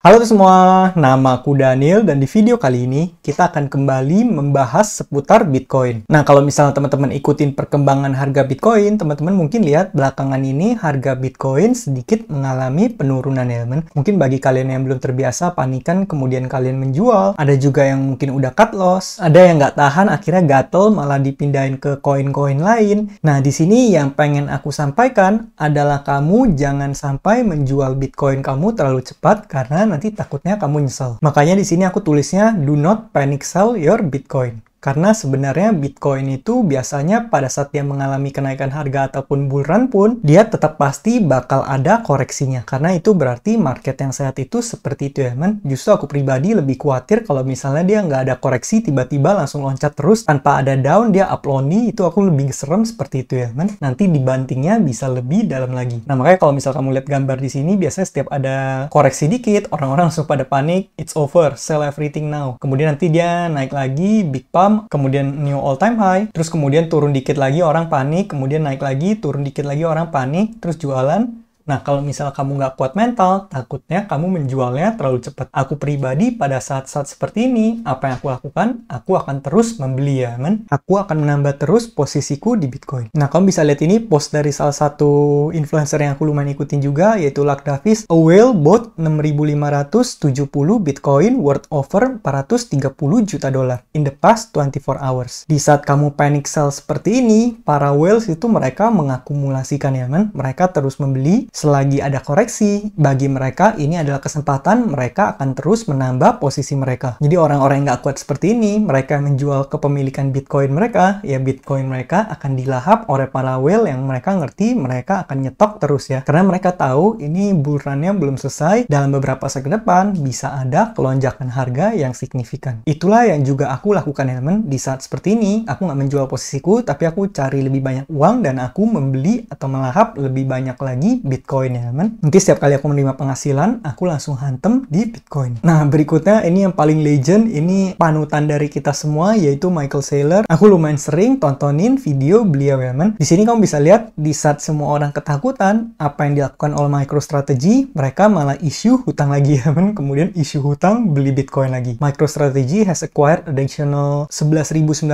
Halo semua, nama aku Daniel dan di video kali ini kita akan kembali membahas seputar Bitcoin. Nah, kalau misalnya teman-teman ikutin perkembangan harga Bitcoin, teman-teman mungkin lihat belakangan ini harga Bitcoin sedikit mengalami penurunan ya teman. Mungkin bagi kalian yang belum terbiasa panikan kemudian kalian menjual, ada juga yang mungkin udah cut loss, ada yang nggak tahan akhirnya gatel malah dipindahin ke koin-koin lain. Nah, di sini yang pengen aku sampaikan adalah kamu jangan sampai menjual Bitcoin kamu terlalu cepat karena nanti takutnya kamu nyesel. Makanya di sini aku tulisnya do not panic sell your Bitcoin. Karena sebenarnya Bitcoin itu biasanya pada saat dia mengalami kenaikan harga ataupun bull run pun, dia tetap pasti bakal ada koreksinya. Karena itu berarti market yang sehat itu seperti itu ya, men. Justru aku pribadi lebih khawatir kalau misalnya dia nggak ada koreksi, tiba-tiba langsung loncat terus, tanpa ada down, dia up lonely, itu aku lebih serem seperti itu ya, men. Nanti dibantingnya bisa lebih dalam lagi. Nah, makanya kalau misal kamu lihat gambar di sini, biasanya setiap ada koreksi dikit, orang-orang langsung pada panik, it's over, sell everything now. Kemudian nanti dia naik lagi, big pump, kemudian new all time high, terus kemudian turun dikit lagi orang panik, kemudian naik lagi, turun dikit lagi orang panik, terus jualan. Nah, kalau misal kamu nggak kuat mental, takutnya kamu menjualnya terlalu cepat. Aku pribadi pada saat-saat seperti ini, apa yang aku lakukan? Aku akan terus membeli ya, men. Aku akan menambah terus posisiku di Bitcoin. Nah, kamu bisa lihat ini post dari salah satu influencer yang aku lumayan ikutin juga, yaitu Luck Davis. A whale bought 6.570 Bitcoin worth over 430 juta dolar in the past 24 hours. Di saat kamu panic sell seperti ini, para whales itu mereka mengakumulasikan ya, men. Mereka terus membeli. Selagi ada koreksi, bagi mereka ini adalah kesempatan mereka akan terus menambah posisi mereka. Jadi orang-orang yang nggak kuat seperti ini, mereka menjual kepemilikan Bitcoin mereka, ya Bitcoin mereka akan dilahap oleh para whale yang mereka ngerti mereka akan nyetok terus ya. Karena mereka tahu ini bull run-nya belum selesai, dalam beberapa saat ke depan bisa ada kelonjakan harga yang signifikan. Itulah yang juga aku lakukan ya teman. Di saat seperti ini, aku nggak menjual posisiku, tapi aku cari lebih banyak uang dan aku membeli atau melahap lebih banyak lagi Bitcoin ya teman. Nanti setiap kali aku menerima penghasilan, aku langsung hantem di Bitcoin. Nah, berikutnya ini yang paling legend, ini panutan dari kita semua, yaitu Michael Saylor. Aku lumayan sering tontonin video beliau ya teman. Di sini kamu bisa lihat di saat semua orang ketakutan, apa yang dilakukan oleh MicroStrategy, mereka malah issue hutang lagi ya teman. Kemudian issue hutang, beli Bitcoin lagi. MicroStrategy has acquired additional 11.931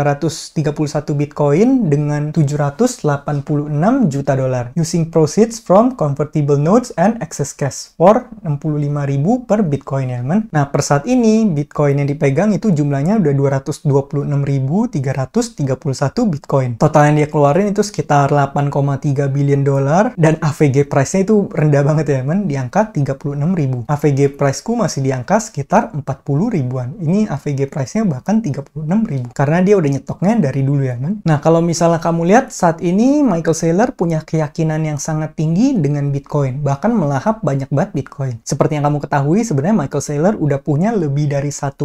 Bitcoin dengan 786 juta dolar using proceeds from convertible notes and excess cash for 65.000 per Bitcoin ya teman. Nah, per saat ini Bitcoin yang dipegang itu jumlahnya udah 226.331 Bitcoin. Total yang dia keluarin itu sekitar 8,3 billion dolar dan AVG price-nya itu rendah banget ya teman, di angka 36.000. AVG price-ku masih di angka sekitar 40 ribuan. Ini AVG price-nya bahkan 36.000 karena dia udah nyetoknya dari dulu ya teman. Nah, kalau misalnya kamu lihat saat ini Michael Saylor punya keyakinan yang sangat tinggi dengan Bitcoin, bahkan melahap banyak banget Bitcoin. Seperti yang kamu ketahui, sebenarnya Michael Saylor udah punya lebih dari 1%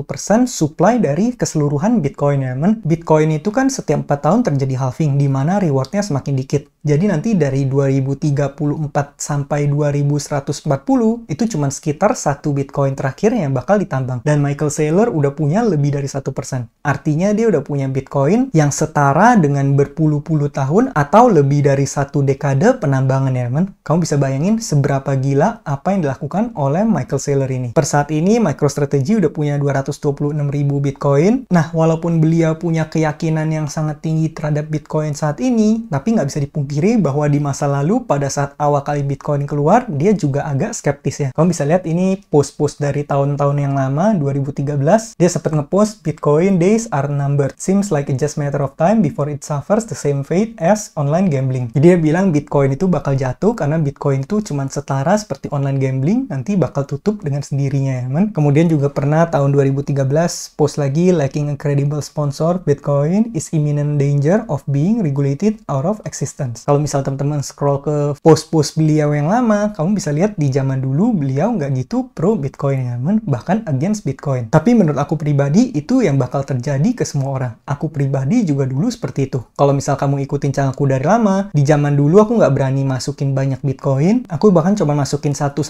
supply dari keseluruhan Bitcoin ya, men. Bitcoin itu kan setiap 4 tahun terjadi halving, di mana rewardnya semakin dikit. Jadi nanti dari 2034 sampai 2140, itu cuma sekitar 1 Bitcoin terakhir yang bakal ditambang. Dan Michael Saylor udah punya lebih dari 1%. Artinya dia udah punya Bitcoin yang setara dengan berpuluh-puluh tahun atau lebih dari 1 dekade penambangan ya, men. Kamu bisa bayangin seberapa gila apa yang dilakukan oleh Michael Saylor ini. Per saat ini, MicroStrategy udah punya 226.000 Bitcoin. Nah, walaupun beliau punya keyakinan yang sangat tinggi terhadap Bitcoin saat ini, tapi nggak bisa dipungkiri bahwa di masa lalu, pada saat awal kali Bitcoin keluar, dia juga agak skeptis ya. Kamu bisa lihat ini post-post dari tahun-tahun yang lama, 2013. Dia sempat ngepost, Bitcoin days are numbered. Seems like it's just matter of time before it suffers the same fate as online gambling. Jadi dia bilang Bitcoin itu bakal jatuh karena Bitcoin itu cuma setara seperti online gambling, nanti bakal tutup dengan sendirinya ya men. Kemudian juga pernah tahun 2013 post lagi, lacking a credible sponsor, Bitcoin is imminent danger of being regulated out of existence. Kalau misal teman-teman scroll ke post-post beliau yang lama, kamu bisa lihat di zaman dulu beliau nggak gitu pro Bitcoin ya men, bahkan against Bitcoin. Tapi menurut aku pribadi itu yang bakal terjadi ke semua orang. Aku pribadi juga dulu seperti itu. Kalau misal kamu ikutin channelku dari lama, di zaman dulu aku nggak berani masukin banyak Bitcoin Bitcoin. Aku bahkan cuma masukin 1-2%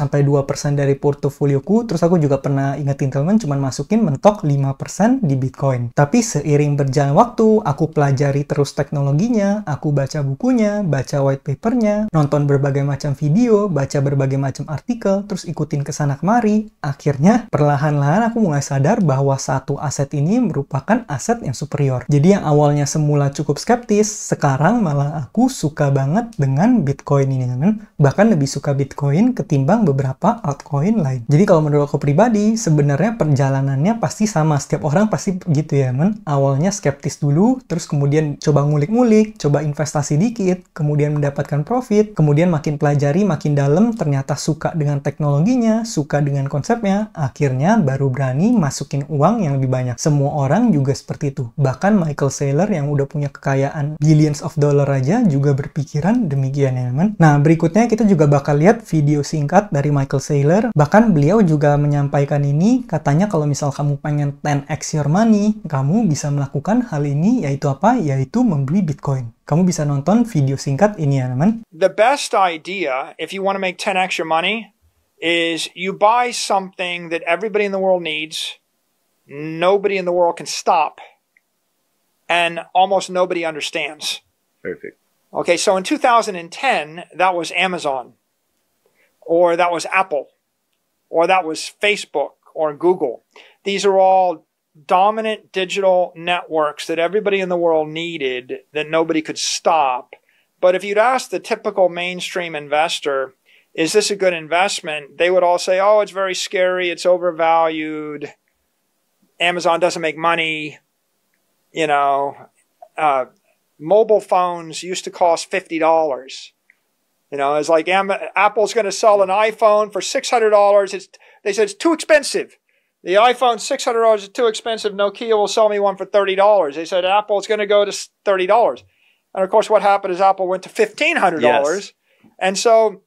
dari portofolioku, terus aku juga pernah ingetin teman cuma masukin mentok 5% di Bitcoin. Tapi seiring berjalan waktu, aku pelajari terus teknologinya, aku baca bukunya, baca white papernya, nonton berbagai macam video, baca berbagai macam artikel, terus ikutin kesana kemari. Akhirnya, perlahan-lahan aku mulai sadar bahwa satu aset ini merupakan aset yang superior. Jadi yang awalnya semula cukup skeptis, sekarang malah aku suka banget dengan Bitcoin ini, kan? Bahkan lebih suka Bitcoin ketimbang beberapa altcoin lain. Jadi kalau menurut aku pribadi, sebenarnya perjalanannya pasti sama. Setiap orang pasti gitu ya, men. Awalnya skeptis dulu, terus kemudian coba ngulik-ngulik, coba investasi dikit, kemudian mendapatkan profit, kemudian makin pelajari, makin dalam, ternyata suka dengan teknologinya, suka dengan konsepnya, akhirnya baru berani masukin uang yang lebih banyak. Semua orang juga seperti itu. Bahkan Michael Saylor yang udah punya kekayaan billions of dollar aja juga berpikiran demikian ya, men. Nah, berikutnya kita juga bakal lihat video singkat dari Michael Saylor. Bahkan beliau juga menyampaikan ini, katanya kalau misal kamu pengen 10x your money, kamu bisa melakukan hal ini, yaitu apa? Yaitu membeli Bitcoin. Kamu bisa nonton video singkat ini ya, teman. The best idea, if you want to make 10x your money, is you buy something that everybody in the world needs, nobody in the world can stop, and almost nobody understands. Perfect. Okay, so in 2010, that was Amazon, or that was Apple, or that was Facebook, or Google. These are all dominant digital networks that everybody in the world needed that nobody could stop. But if you'd ask the typical mainstream investor, is this a good investment? They would all say, oh, it's very scary, it's overvalued, Amazon doesn't make money, you know, mobile phones used to cost $50. You know, it's like Apple's going to sell an iPhone for $600. They said it's too expensive. The iPhone $600 is too expensive. Nokia will sell me one for $30. They said Apple's going to go to $30. And of course, what happened is Apple went to $1,500. Yes. And so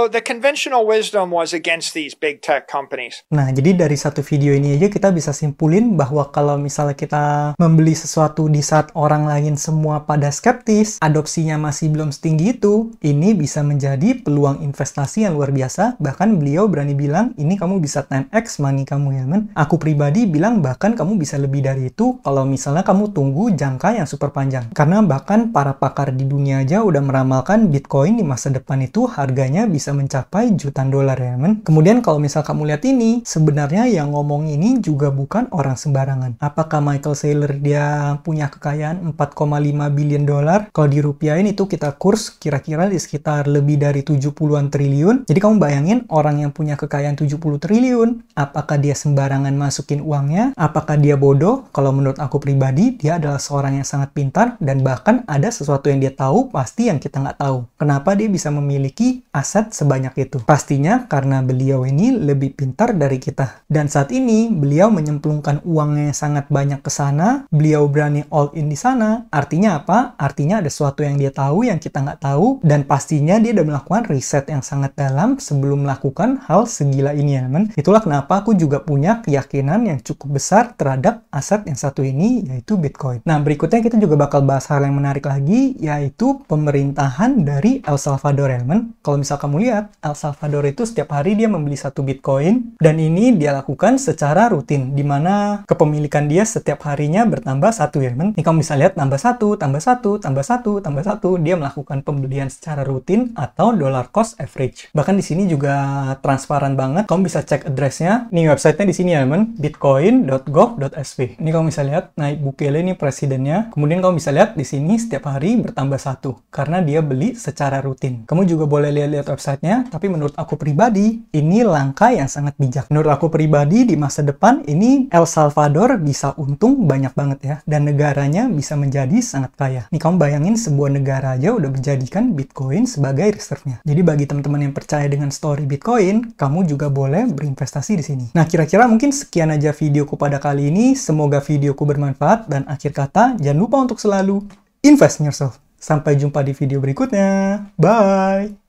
the conventional wisdom was against these big tech companies. Nah, jadi dari satu video ini aja kita bisa simpulin bahwa kalau misalnya kita membeli sesuatu di saat orang lain semua pada skeptis, adopsinya masih belum setinggi itu, ini bisa menjadi peluang investasi yang luar biasa. Bahkan beliau berani bilang, ini kamu bisa 10x money kamu ya, men. Aku pribadi bilang bahkan kamu bisa lebih dari itu kalau misalnya kamu tunggu jangka yang super panjang. Karena bahkan para pakar di dunia aja udah meramalkan Bitcoin di masa depan itu harganya bisa mencapai jutaan dolar ya, men. Kemudian kalau misal kamu lihat ini, sebenarnya yang ngomong ini juga bukan orang sembarangan. Apakah Michael Saylor dia punya kekayaan 4,5 billion dolar? Kalau dirupiahin itu kita kurs kira-kira di sekitar lebih dari 70-an triliun. Jadi kamu bayangin orang yang punya kekayaan 70 triliun, apakah dia sembarangan masukin uangnya? Apakah dia bodoh? Kalau menurut aku pribadi, dia adalah seorang yang sangat pintar dan bahkan ada sesuatu yang dia tahu pasti yang kita nggak tahu. Kenapa dia bisa memiliki aset sebanyak itu? Pastinya karena beliau ini lebih pintar dari kita. Dan saat ini beliau menyemplungkan uangnya sangat banyak ke sana, beliau berani all in di sana. Artinya apa? Artinya ada sesuatu yang dia tahu yang kita nggak tahu, dan pastinya dia udah melakukan riset yang sangat dalam sebelum melakukan hal segila ini ya, men. Itulah kenapa aku juga punya keyakinan yang cukup besar terhadap aset yang satu ini, yaitu Bitcoin. Nah, berikutnya kita juga bakal bahas hal yang menarik lagi, yaitu pemerintahan dari El Salvador ya, men. Kalau misalkan kamu lihat, El Salvador itu setiap hari dia membeli satu Bitcoin, dan ini dia lakukan secara rutin, di mana kepemilikan dia setiap harinya bertambah satu ya, men. Ini kamu bisa lihat tambah satu, tambah satu, tambah satu, tambah satu. Dia melakukan pembelian secara rutin atau dollar cost average. Bahkan di sini juga transparan banget. Kamu bisa cek address-nya. Ini website-nya di sini ya, men. bitcoin.gov.sv. Ini kamu bisa lihat Nayib Bukele ini presidennya. Kemudian kamu bisa lihat di sini setiap hari bertambah satu karena dia beli secara rutin. Kamu juga boleh lihat websitenya, tapi menurut aku pribadi, ini langkah yang sangat bijak. Menurut aku pribadi, di masa depan, ini El Salvador bisa untung banyak banget ya, dan negaranya bisa menjadi sangat kaya. Nih, kamu bayangin sebuah negara aja udah menjadikan Bitcoin sebagai reserve-nya. Jadi bagi teman-teman yang percaya dengan story Bitcoin, kamu juga boleh berinvestasi di sini. Nah, kira-kira mungkin sekian aja videoku pada kali ini. Semoga videoku bermanfaat, dan akhir kata, jangan lupa untuk selalu invest in yourself. Sampai jumpa di video berikutnya. Bye!